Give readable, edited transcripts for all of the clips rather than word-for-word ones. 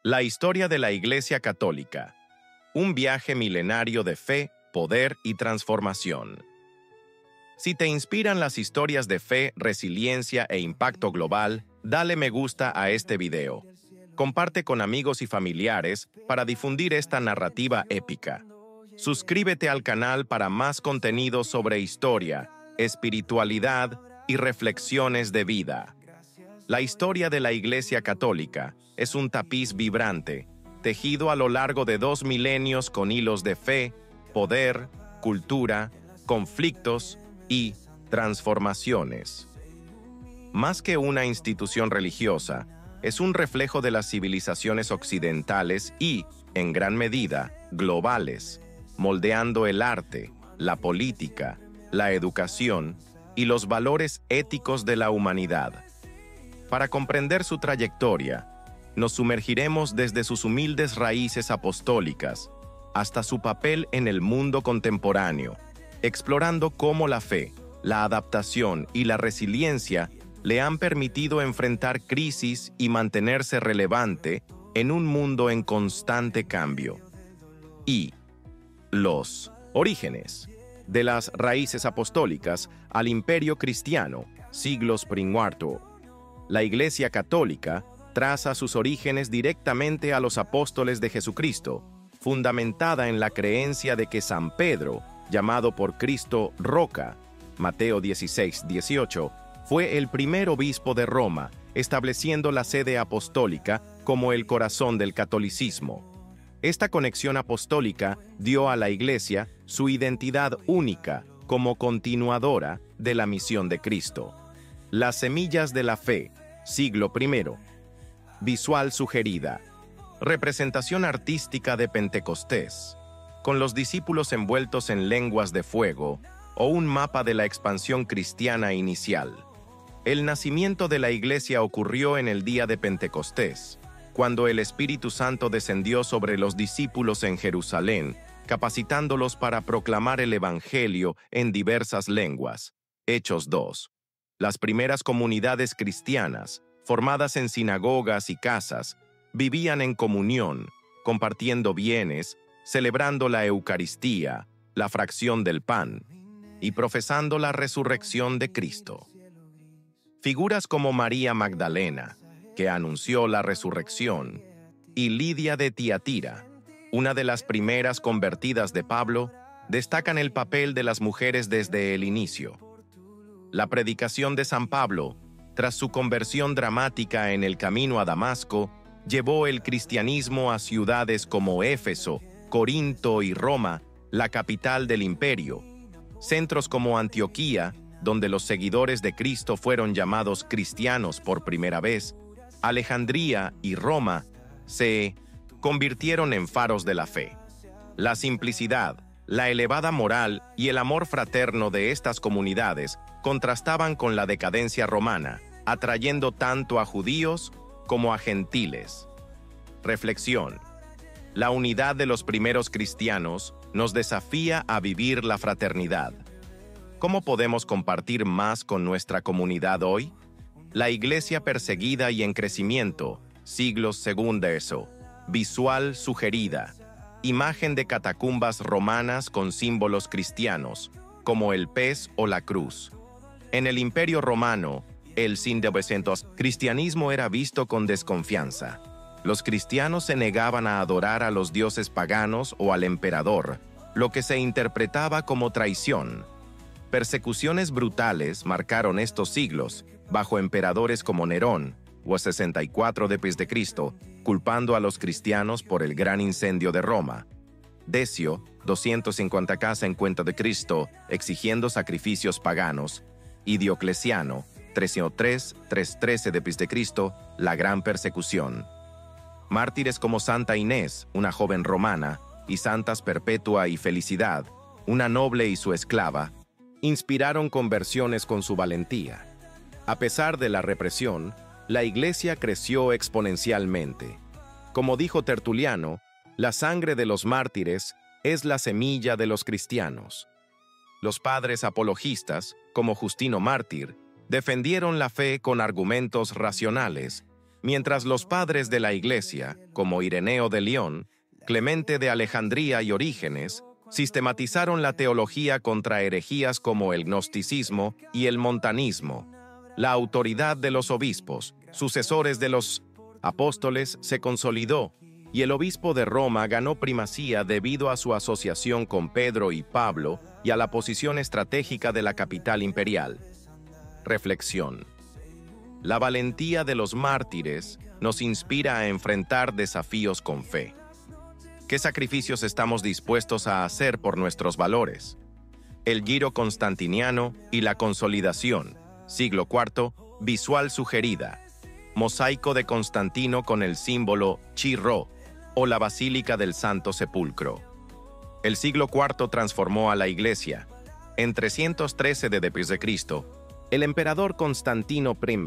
La historia de la Iglesia Católica. Un viaje milenario de fe, poder y transformación. Si te inspiran las historias de fe, resiliencia e impacto global, dale me gusta a este video. Comparte con amigos y familiares para difundir esta narrativa épica. Suscríbete al canal para más contenido sobre historia, espiritualidad y reflexiones de vida. La historia de la Iglesia Católica es un tapiz vibrante, tejido a lo largo de 2 milenios con hilos de fe, poder, cultura, conflictos y transformaciones. Más que una institución religiosa, es un reflejo de las civilizaciones occidentales y, en gran medida, globales, moldeando el arte, la política, la educación y los valores éticos de la humanidad. Para comprender su trayectoria, nos sumergiremos desde sus humildes raíces apostólicas hasta su papel en el mundo contemporáneo, explorando cómo la fe, la adaptación y la resiliencia le han permitido enfrentar crisis y mantenerse relevante en un mundo en constante cambio. Y los orígenes de las raíces apostólicas al imperio cristiano, siglos I. La Iglesia Católica traza sus orígenes directamente a los apóstoles de Jesucristo, fundamentada en la creencia de que San Pedro, llamado por Cristo Roca, Mateo 16:18, fue el primer obispo de Roma, estableciendo la sede apostólica como el corazón del catolicismo. Esta conexión apostólica dio a la Iglesia su identidad única como continuadora de la misión de Cristo. Las semillas de la fe, siglo I. Visual sugerida. Representación artística de Pentecostés, con los discípulos envueltos en lenguas de fuego, o un mapa de la expansión cristiana inicial. El nacimiento de la Iglesia ocurrió en el día de Pentecostés, cuando el Espíritu Santo descendió sobre los discípulos en Jerusalén, capacitándolos para proclamar el Evangelio en diversas lenguas. Hechos 2. Las primeras comunidades cristianas, formadas en sinagogas y casas, vivían en comunión, compartiendo bienes, celebrando la Eucaristía, la fracción del pan, y profesando la resurrección de Cristo. Figuras como María Magdalena, que anunció la resurrección, y Lidia de Tiatira, una de las primeras convertidas de Pablo, destacan el papel de las mujeres desde el inicio. La predicación de San Pablo, tras su conversión dramática en el camino a Damasco, llevó el cristianismo a ciudades como Éfeso, Corinto y Roma, la capital del imperio, centros como Antioquía, donde los seguidores de Cristo fueron llamados cristianos por primera vez, Alejandría y Roma se convirtieron en faros de la fe. La simplicidad, la elevada moral y el amor fraterno de estas comunidades contrastaban con la decadencia romana, atrayendo tanto a judíos como a gentiles. Reflexión. La unidad de los primeros cristianos nos desafía a vivir la fraternidad. ¿Cómo podemos compartir más con nuestra comunidad hoy? La Iglesia perseguida y en crecimiento, siglos II de eso. Visual sugerida. Imagen de catacumbas romanas con símbolos cristianos, como el pez o la cruz. En el Imperio Romano, el 1900, cristianismo era visto con desconfianza. Los cristianos se negaban a adorar a los dioses paganos o al emperador, lo que se interpretaba como traición. Persecuciones brutales marcaron estos siglos, bajo emperadores como Nerón, o 64 d.C., culpando a los cristianos por el gran incendio de Roma. Decio, 250 casa en cuenta de Cristo, exigiendo sacrificios paganos, y Diocleciano, 303-313 d.C., la gran persecución. Mártires como Santa Inés, una joven romana, y santas Perpetua y Felicidad, una noble y su esclava, inspiraron conversiones con su valentía. A pesar de la represión, la Iglesia creció exponencialmente. Como dijo Tertuliano, la sangre de los mártires es la semilla de los cristianos. Los padres apologistas, como Justino Mártir, defendieron la fe con argumentos racionales, Mientras los padres de la Iglesia, como Ireneo de León, Clemente de Alejandría y Orígenes, sistematizaron la teología contra herejías como el gnosticismo y el montanismo. La autoridad de los obispos, sucesores de los apóstoles, se consolidó, y el obispo de Roma ganó primacía debido a su asociación con Pedro y Pablo y a la posición estratégica de la capital imperial. Reflexión. La valentía de los mártires nos inspira a enfrentar desafíos con fe. ¿Qué sacrificios estamos dispuestos a hacer por nuestros valores? El Giro Constantiniano y la Consolidación, siglo IV, visual sugerida. Mosaico de Constantino con el símbolo Chi-Rho, o la Basílica del Santo Sepulcro. El siglo IV transformó a la Iglesia. En 313 d.C., el emperador Constantino I,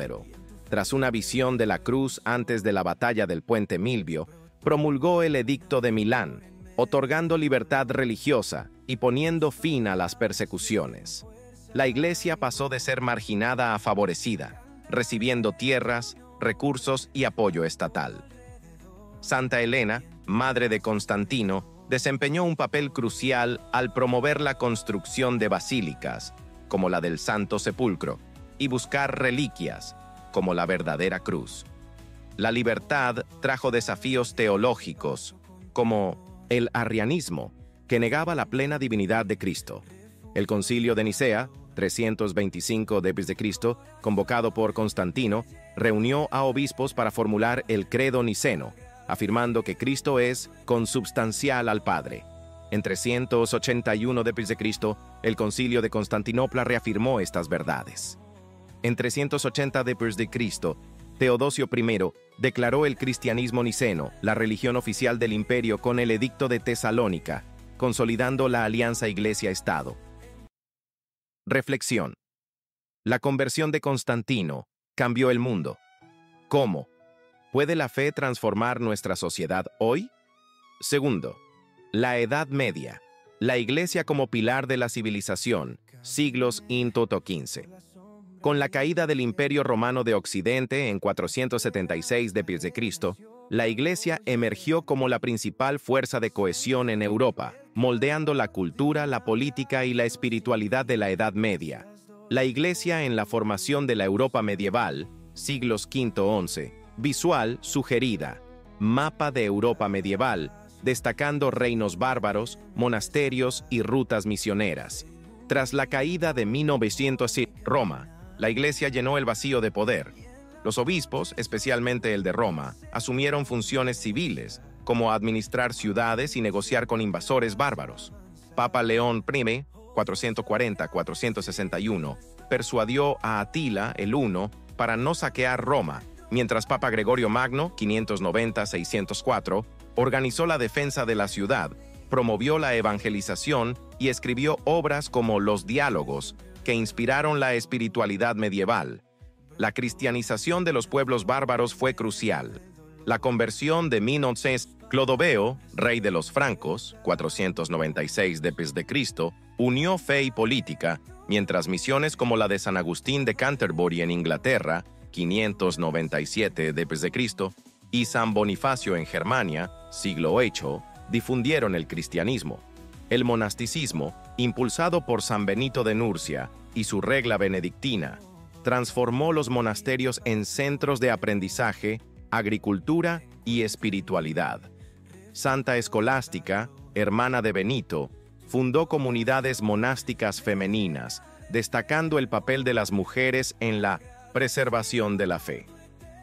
tras una visión de la cruz antes de la batalla del Puente Milvio, promulgó el Edicto de Milán, otorgando libertad religiosa y poniendo fin a las persecuciones. La Iglesia pasó de ser marginada a favorecida, recibiendo tierras, recursos y apoyo estatal. Santa Elena, madre de Constantino, desempeñó un papel crucial al promover la construcción de basílicas, como la del Santo Sepulcro, y buscar reliquias, como la verdadera cruz. La libertad trajo desafíos teológicos, como el arrianismo, que negaba la plena divinidad de Cristo. El Concilio de Nicea, 325 d.C., convocado por Constantino, reunió a obispos para formular el credo niceno, afirmando que Cristo es consubstancial al Padre. En 381 d.C., el Concilio de Constantinopla reafirmó estas verdades. En 380 d.C., Teodosio I declaró el cristianismo niceno, la religión oficial del imperio, con el Edicto de Tesalónica, consolidando la alianza Iglesia-Estado. Reflexión. La conversión de Constantino cambió el mundo. ¿Cómo? ¿Puede la fe transformar nuestra sociedad hoy? Segundo, la Edad Media. La Iglesia como pilar de la civilización, siglos into 15. Con la caída del Imperio Romano de Occidente en 476 d.C., la Iglesia emergió como la principal fuerza de cohesión en Europa, moldeando la cultura, la política y la espiritualidad de la Edad Media. La Iglesia en la formación de la Europa medieval, siglos V-XI, visual sugerida, mapa de Europa medieval, destacando reinos bárbaros, monasterios y rutas misioneras. Tras la caída de 1900 Roma, la Iglesia llenó el vacío de poder. Los obispos, especialmente el de Roma, asumieron funciones civiles, como administrar ciudades y negociar con invasores bárbaros. Papa León I, 440-461, persuadió a Atila el Huno para no saquear Roma, mientras Papa Gregorio Magno, 590-604, organizó la defensa de la ciudad, promovió la evangelización y escribió obras como Los Diálogos, que inspiraron la espiritualidad medieval. La cristianización de los pueblos bárbaros fue crucial. La conversión de Minoces Clodoveo, rey de los francos, 496 d.C., unió fe y política, mientras misiones como la de San Agustín de Canterbury en Inglaterra, 597 d.C., y San Bonifacio en Germania, siglo VIII, difundieron el cristianismo. El monasticismo, impulsado por San Benito de Nurcia y su regla benedictina, transformó los monasterios en centros de aprendizaje, agricultura y espiritualidad. Santa Escolástica, hermana de Benito, fundó comunidades monásticas femeninas, destacando el papel de las mujeres en la preservación de la fe.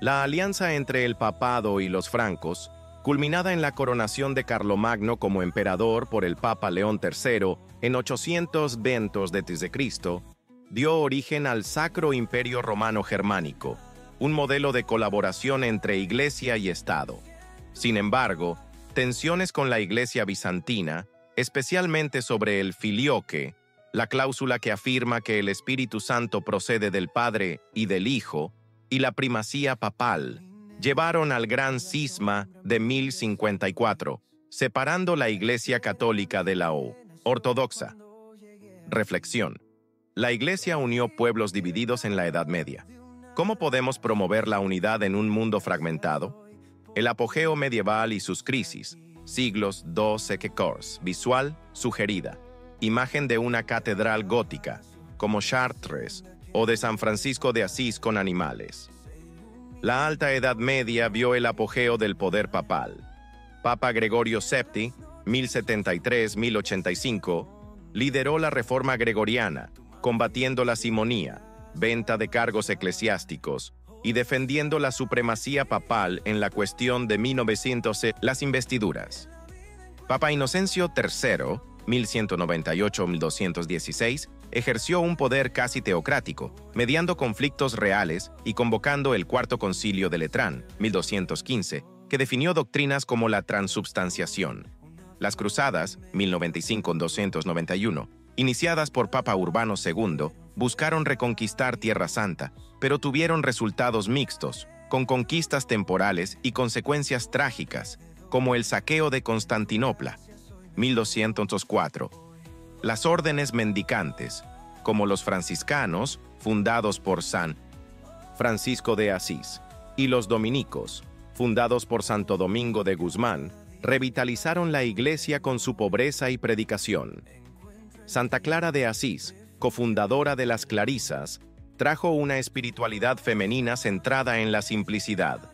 La alianza entre el papado y los francos, culminada en la coronación de Carlomagno como emperador por el Papa León III en 820 d.C., dio origen al Sacro Imperio Romano Germánico, un modelo de colaboración entre Iglesia y Estado. Sin embargo, tensiones con la Iglesia bizantina, especialmente sobre el filioque, la cláusula que afirma que el Espíritu Santo procede del Padre y del Hijo, y la primacía papal, llevaron al gran cisma de 1054, separando la Iglesia católica de la ortodoxa. Reflexión. La Iglesia unió pueblos divididos en la Edad Media. ¿Cómo podemos promover la unidad en un mundo fragmentado? El apogeo medieval y sus crisis. Siglos II. Visual sugerida. Imagen de una catedral gótica, como Chartres, o de San Francisco de Asís con animales. La Alta Edad Media vio el apogeo del poder papal. Papa Gregorio VII, 1073-1085, lideró la reforma gregoriana, combatiendo la simonía, venta de cargos eclesiásticos, y defendiendo la supremacía papal en la cuestión de 1900, las investiduras. Papa Inocencio III, 1198-1216, ejerció un poder casi teocrático, mediando conflictos reales y convocando el Cuarto Concilio de Letrán, 1215, que definió doctrinas como la transubstanciación. Las Cruzadas, 1095-291, iniciadas por Papa Urbano II, buscaron reconquistar Tierra Santa, pero tuvieron resultados mixtos, con conquistas temporales y consecuencias trágicas, como el saqueo de Constantinopla, 1204. Las órdenes mendicantes, como los franciscanos, fundados por San Francisco de Asís, y los dominicos, fundados por Santo Domingo de Guzmán, revitalizaron la Iglesia con su pobreza y predicación. Santa Clara de Asís, cofundadora de las Clarisas, trajo una espiritualidad femenina centrada en la simplicidad.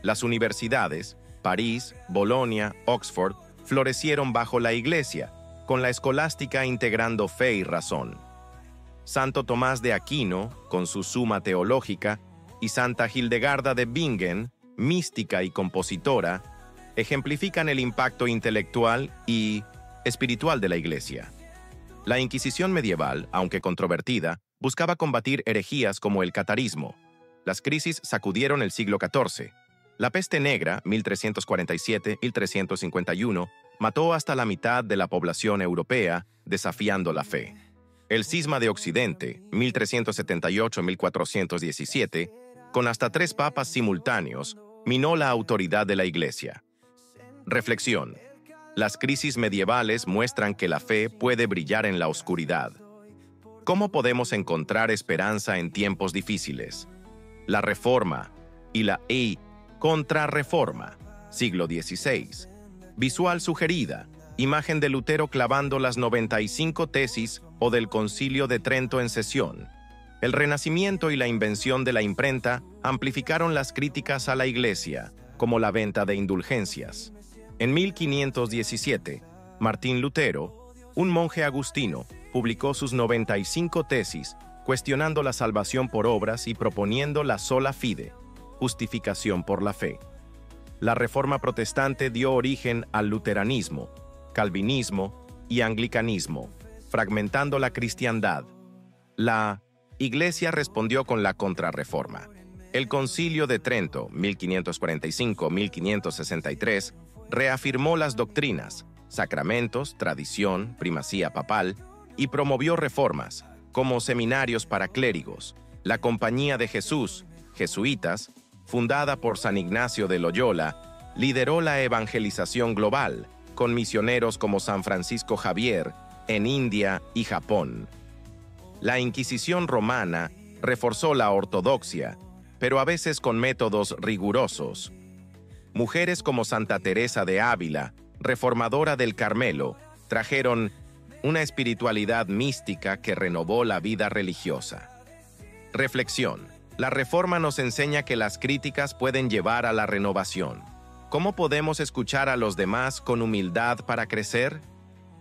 Las universidades, París, Bolonia, Oxford, florecieron bajo la Iglesia, con la escolástica integrando fe y razón. Santo Tomás de Aquino, con su Suma Teológica, y Santa Hildegarda de Bingen, mística y compositora, ejemplifican el impacto intelectual y espiritual de la Iglesia. La Inquisición medieval, aunque controvertida, buscaba combatir herejías como el catarismo. Las crisis sacudieron el siglo XIV. La peste negra, 1347-1351, mató hasta la mitad de la población europea, desafiando la fe. El cisma de Occidente, 1378-1417, con hasta 3 papas simultáneos, minó la autoridad de la Iglesia. Reflexión. Las crisis medievales muestran que la fe puede brillar en la oscuridad. ¿Cómo podemos encontrar esperanza en tiempos difíciles? La Reforma y la Contrarreforma, siglo XVI. Visual sugerida, imagen de Lutero clavando las 95 tesis o del Concilio de Trento en sesión. El Renacimiento y la invención de la imprenta amplificaron las críticas a la Iglesia, como la venta de indulgencias. En 1517, Martín Lutero, un monje agustino, publicó sus 95 tesis, cuestionando la salvación por obras y proponiendo la sola fide, justificación por la fe. La Reforma protestante dio origen al luteranismo, calvinismo y anglicanismo, fragmentando la cristiandad. La Iglesia respondió con la Contrarreforma. El Concilio de Trento, 1545-1563, reafirmó las doctrinas, sacramentos, tradición, primacía papal, y promovió reformas, como seminarios para clérigos, la Compañía de Jesús, jesuitas, fundada por San Ignacio de Loyola, lideró la evangelización global, con misioneros como San Francisco Javier en India y Japón. La Inquisición romana reforzó la ortodoxia, pero a veces con métodos rigurosos. Mujeres como Santa Teresa de Ávila, reformadora del Carmelo, trajeron una espiritualidad mística que renovó la vida religiosa. Reflexión. La Reforma nos enseña que las críticas pueden llevar a la renovación. ¿Cómo podemos escuchar a los demás con humildad para crecer?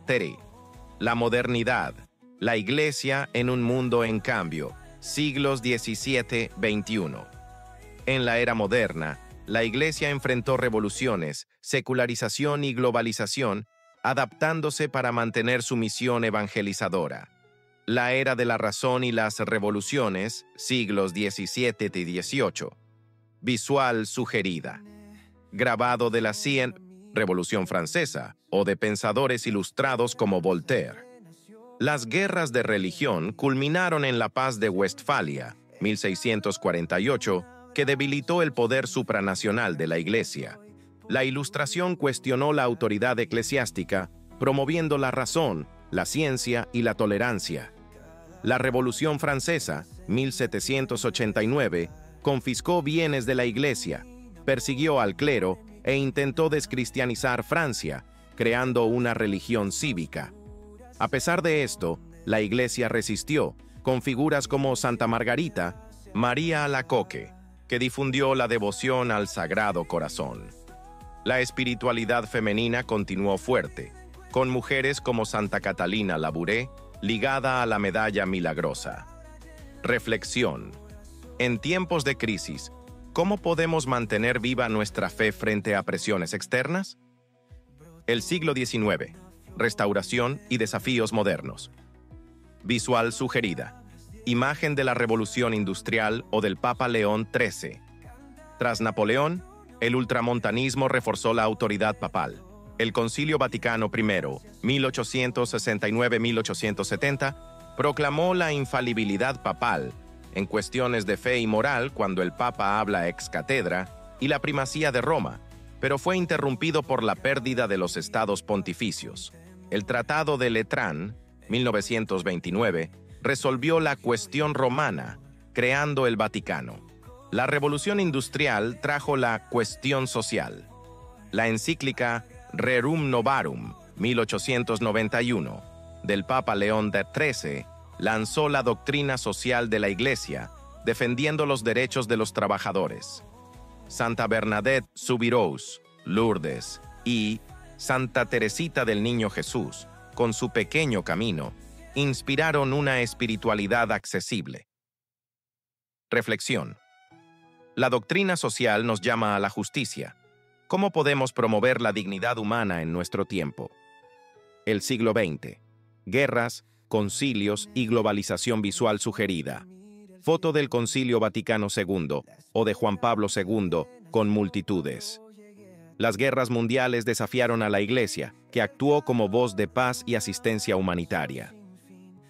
Terry. La modernidad. La Iglesia en un mundo en cambio. Siglos XVII-XXI. En la era moderna, la Iglesia enfrentó revoluciones, secularización y globalización, adaptándose para mantener su misión evangelizadora. La era de la razón y las revoluciones, siglos XVII y XVIII. Visual sugerida. Grabado de la Revolución Francesa o de pensadores ilustrados como Voltaire. Las guerras de religión culminaron en la Paz de Westfalia, 1648, que debilitó el poder supranacional de la Iglesia. La Ilustración cuestionó la autoridad eclesiástica, promoviendo la razón, la ciencia y la tolerancia. La Revolución Francesa 1789, confiscó bienes de la Iglesia, persiguió al clero e intentó descristianizar Francia, creando una religión cívica. A pesar de esto, la Iglesia resistió, con figuras como Santa Margarita, María Alacoque, que difundió la devoción al Sagrado Corazón. La espiritualidad femenina continuó fuerte, con mujeres como Santa Catalina Labouré, ligada a la Medalla Milagrosa. Reflexión. En tiempos de crisis, ¿cómo podemos mantener viva nuestra fe frente a presiones externas? El siglo XIX. Restauración y desafíos modernos. Visual sugerida. Imagen de la Revolución Industrial o del Papa León XIII. Tras Napoleón, el ultramontanismo reforzó la autoridad papal. El Concilio Vaticano I, 1869-1870, proclamó la infalibilidad papal en cuestiones de fe y moral cuando el Papa habla ex cátedra y la primacía de Roma, pero fue interrumpido por la pérdida de los estados pontificios. El Tratado de Letrán, 1929, resolvió la cuestión romana, creando el Vaticano. La Revolución Industrial trajo la cuestión social. La encíclica Rerum Novarum, 1891, del Papa León XIII, lanzó la doctrina social de la Iglesia, defendiendo los derechos de los trabajadores. Santa Bernadette Soubirous, Lourdes y Santa Teresita del Niño Jesús, con su pequeño camino, inspiraron una espiritualidad accesible. Reflexión. La doctrina social nos llama a la justicia. ¿Cómo podemos promover la dignidad humana en nuestro tiempo? El siglo XX. Guerras, concilios y globalización visual sugerida. Foto del Concilio Vaticano II o de Juan Pablo II con multitudes. Las guerras mundiales desafiaron a la Iglesia, que actuó como voz de paz y asistencia humanitaria.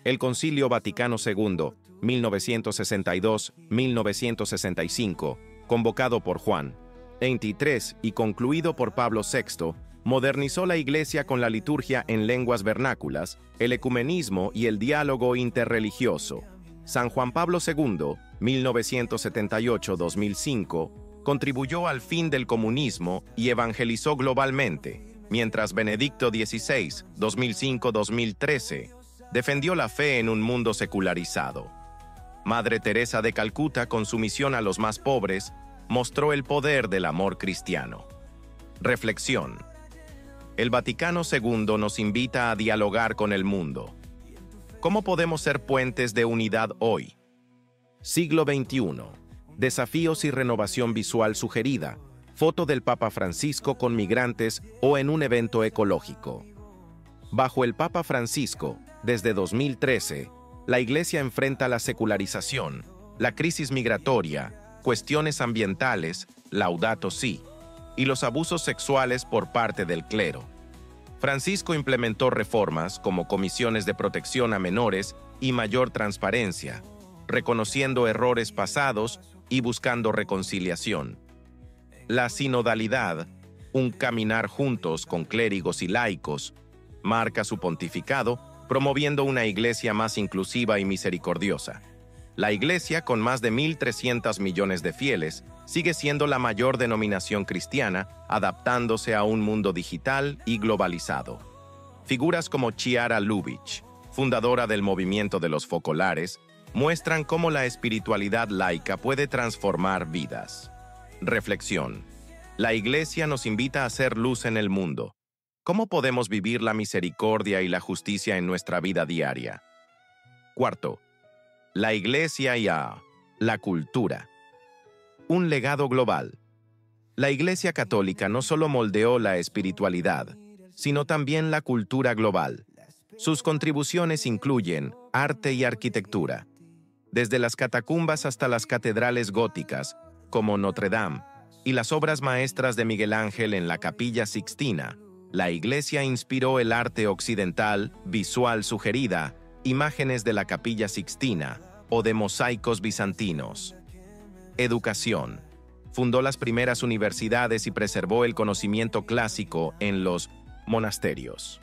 El Concilio Vaticano II, 1962-1965, convocado por Juan XXIII y concluido por Pablo VI, modernizó la Iglesia con la liturgia en lenguas vernáculas, el ecumenismo y el diálogo interreligioso. San Juan Pablo II, 1978-2005, contribuyó al fin del comunismo y evangelizó globalmente, mientras Benedicto XVI, 2005-2013, defendió la fe en un mundo secularizado. Madre Teresa de Calcuta, con su misión a los más pobres, mostró el poder del amor cristiano. Reflexión. El Vaticano II nos invita a dialogar con el mundo. ¿Cómo podemos ser puentes de unidad hoy? Siglo XXI. Desafíos y renovación visual sugerida. Foto del Papa Francisco con migrantes o en un evento ecológico. Bajo el Papa Francisco, desde 2013, la Iglesia enfrenta la secularización, la crisis migratoria, cuestiones ambientales, Laudato Si, y los abusos sexuales por parte del clero. Francisco implementó reformas como comisiones de protección a menores y mayor transparencia, reconociendo errores pasados y buscando reconciliación. La sinodalidad, un caminar juntos con clérigos y laicos, marca su pontificado, promoviendo una iglesia más inclusiva y misericordiosa. La Iglesia, con más de 1.300 millones de fieles, sigue siendo la mayor denominación cristiana, adaptándose a un mundo digital y globalizado. Figuras como Chiara Lubich, fundadora del movimiento de los focolares, muestran cómo la espiritualidad laica puede transformar vidas. Reflexión. La Iglesia nos invita a hacer luz en el mundo. ¿Cómo podemos vivir la misericordia y la justicia en nuestra vida diaria? Cuarto. La Iglesia y la cultura. Un legado global. La Iglesia Católica no solo moldeó la espiritualidad, sino también la cultura global. Sus contribuciones incluyen arte y arquitectura. Desde las catacumbas hasta las catedrales góticas, como Notre Dame, y las obras maestras de Miguel Ángel en la Capilla Sixtina, la Iglesia inspiró el arte occidental, visual sugerida, imágenes de la Capilla Sixtina o de mosaicos bizantinos. Educación. Fundó las primeras universidades y preservó el conocimiento clásico en los monasterios.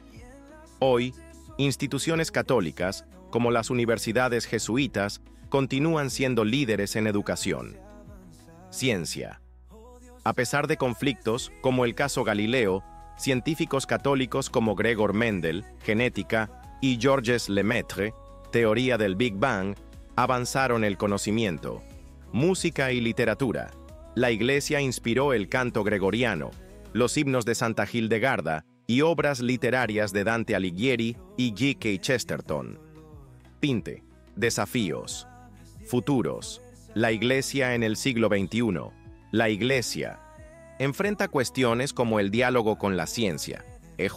Hoy, instituciones católicas, como las universidades jesuitas, continúan siendo líderes en educación. Ciencia. A pesar de conflictos, como el caso Galileo, científicos católicos como Gregor Mendel, genética, y Georges Lemaitre, teoría del Big Bang, avanzaron el conocimiento. Música y literatura. La Iglesia inspiró el canto gregoriano, los himnos de Santa Hildegarda y obras literarias de Dante Alighieri y G.K. Chesterton. Pinte. Desafíos. Futuros. La Iglesia en el siglo XXI. La Iglesia enfrenta cuestiones como el diálogo con la ciencia, EJ,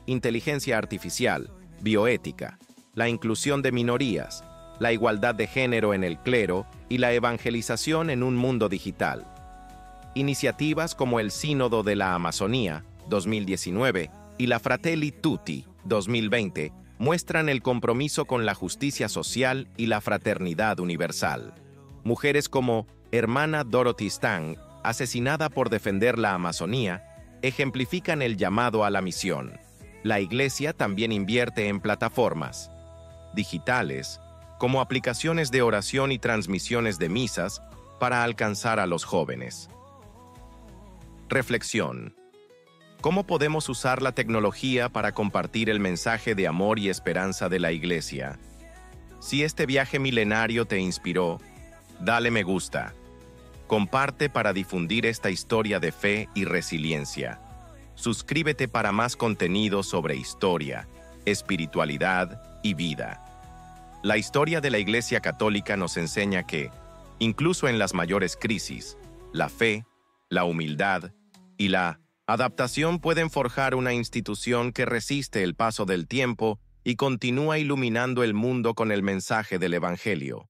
inteligencia artificial, bioética, la inclusión de minorías, la igualdad de género en el clero y la evangelización en un mundo digital. Iniciativas como el Sínodo de la Amazonía, 2019, y la Fratelli Tutti, 2020, muestran el compromiso con la justicia social y la fraternidad universal. Mujeres como Hermana Dorothy Stang, asesinada por defender la Amazonía, ejemplifican el llamado a la misión. La Iglesia también invierte en plataformas digitales, como aplicaciones de oración y transmisiones de misas, para alcanzar a los jóvenes. Reflexión. ¿Cómo podemos usar la tecnología para compartir el mensaje de amor y esperanza de la Iglesia? Si este viaje milenario te inspiró, dale me gusta. Comparte para difundir esta historia de fe y resiliencia. Suscríbete para más contenido sobre historia, espiritualidad y vida. La historia de la Iglesia Católica nos enseña que, incluso en las mayores crisis, la fe, la humildad y la adaptación pueden forjar una institución que resiste el paso del tiempo y continúa iluminando el mundo con el mensaje del Evangelio.